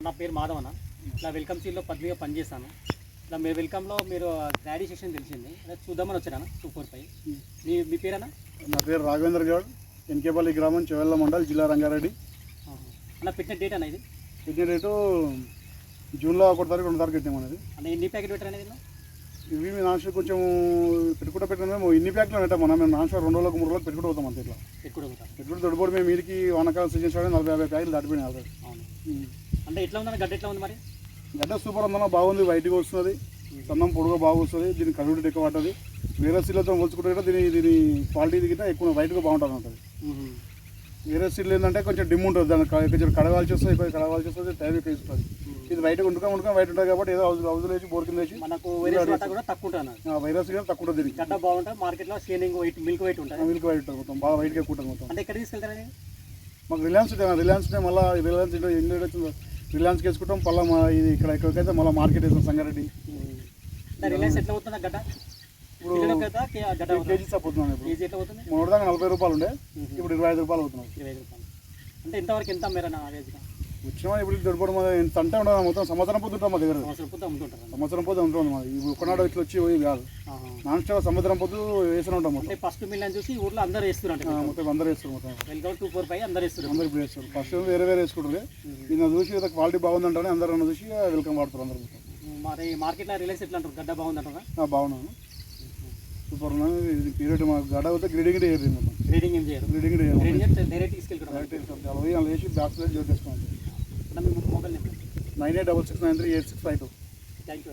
నా పేరు మాధవ్ అన్న. ఇలా వెల్కమ్ సీల్లో పద్మిగా పనిచేస్తాను. ఇలా మీరు వెల్కమ్లో మీరు క్లాడీ సెషన్ తెలిసింది, అదే చూద్దామని వచ్చాను 245. మీ పేరేనా? నా పేరు రాఘవేంద్ర గౌడ్, ఎన్కేపల్లి గ్రామం, చెవెళ్ళ మండల్, జిల్లా రంగారెడ్డి. అన్న పెట్టిన డేట్ అన్న ఇది? పెట్టిన డేటు జూన్లో 1 తారీఖు 2 తారీఖు పెట్టామనేది. అన్న ఎన్ని ప్యాకెట్ పెట్టారు అనేది? ఇవి మీ నాన్షో కొంచెం పెట్టుకుంటూ పెట్టిన మేము ఇన్ని ప్యాక్లో పెట్టాం. మనం మేము నాన్షో 2 రోజులకు 3 రోజులకు పెట్టుకుంటూ పోతాం అంతే. ఇట్లా పెట్టుకుంటూ తొడిపోయి మేము వీరికి వానకాలం సీజన్ స్టార్ట్ 40-50 ప్యాకెట్లు దాటిపోయినాయి ఆల్రెడీ. అంటే ఎట్లా ఉందన్న గడ్డ? ఎట్లా ఉంది మరి? గడ్డ సూపర్ ఉందన్న, బాగుంది, వైట్గా వస్తుంది, సన్నం పొడుగా బాగా వస్తుంది. దీనికి కలుగుడు ఎక్కువ పడుతుంది. వేరే సీడ్లతో పోల్చుకుంటే దీని క్వాలిటీ గిట్ట ఎక్కువ వైట్గా బాగుంటుంది అంటుంది. వేరే సీడ్లు ఏంటంటే కొంచెం డిమ్ ఉంటుంది, దానికి కొంచెం కడగాల్సి వస్తుంది, ఎక్కువ కడగాల్సి వస్తుంది, టైం ఎక్కువ ఇస్తుంది. ఇది వైట్గా వండుకొని వైట్ ఉంటుంది కాబట్టి ఏదో హౌజులు వేసి బోర్ కింద వేసి మనకు వైరస్ కూడా తక్కువ తక్కువ ఉంటుంది. గడ్డ బాగుంటుంది. మార్కెట్లో షేనింగ్ వైట్, మిల్క్ వైట్ ఉంటుంది. మిల్క్ వైట్ ఉంటుంది మొత్తం, బాగా వైట్గా ఎక్కువ ఉంటుంది మొత్తం. అంటే ఎక్కడ తీసుకెళ్తారని? మాకు రిలయన్స్ ఉంటే మళ్ళీ రిలయన్స్ ఇండియా వచ్చింది, రిలయన్స్కి వేసుకుంటాం. మళ్ళీ ఇది ఇక్కడ ఎక్కడికైతే మళ్ళీ మార్కెట్ వేస్తాం సంగారెడ్డి. రిలయన్స్ ఎట్లా అవుతుంది గడ్డ? ఇప్పుడు కేజీ సపోతున్నాను. కేజీ ఎట్లా అవుతుంది? మొదటి దాకా 40 రూపాయలు ఉండే, ఇప్పుడు 25 రూపాయలు అవుతున్నాయి. 25 రూపాయలు అంటే ఇంతవరకు ఎంత మేర వచ్చినా ఇప్పుడు దొరికిపోవడం ఎంత అంటే ఉండదు, మొత్తం సంవత్సరం పొద్దు ఉంటాం మా దగ్గర. సంవత్సరం పొద్దు ఉంటుంది మాది. ఇప్పుడు ఒకనాడు ఇట్లా వచ్చి పోయి కాదు, నాన్ స్టాప్ సంవత్సరం పొద్దు వేస్తూనే ఉంటాం. మొత్తం ఫస్ట్ మిల్ అని చూసి ఊర్లో అందరూ వేస్తున్నారు. మొత్తం అందరూ వేస్తారు. మొత్తం వెల్కమ్ 245 అందరూ వేస్తారు. అందరూ ఇప్పుడు వేస్తారు. ఫస్ట్ వేరే వేసుకుంటారు. నిన్న చూసి క్వాలిటీ బాగుందంటే అందరూ చూసి వెల్కమ్ వాడుతారు అందరూ. మరి మార్కెట్లో రిలయన్స్ ఎట్లా అంటారు? గడ్డ బాగుందంటారా? బాగున్నాను, సూపర్ ఉన్నాను. ఇది పీరియడ్ మా గడ్డ అయితే గ్రేడింగ్ చేయరు. మొత్తం గ్రేడింగ్ ఏం చేయరు. డైరెక్ట్ తీసుకెళ్తారు. వేసి బ్యాక్స్ జోర్ చేసుకోండి. Mobile number 9866938652. Thank you.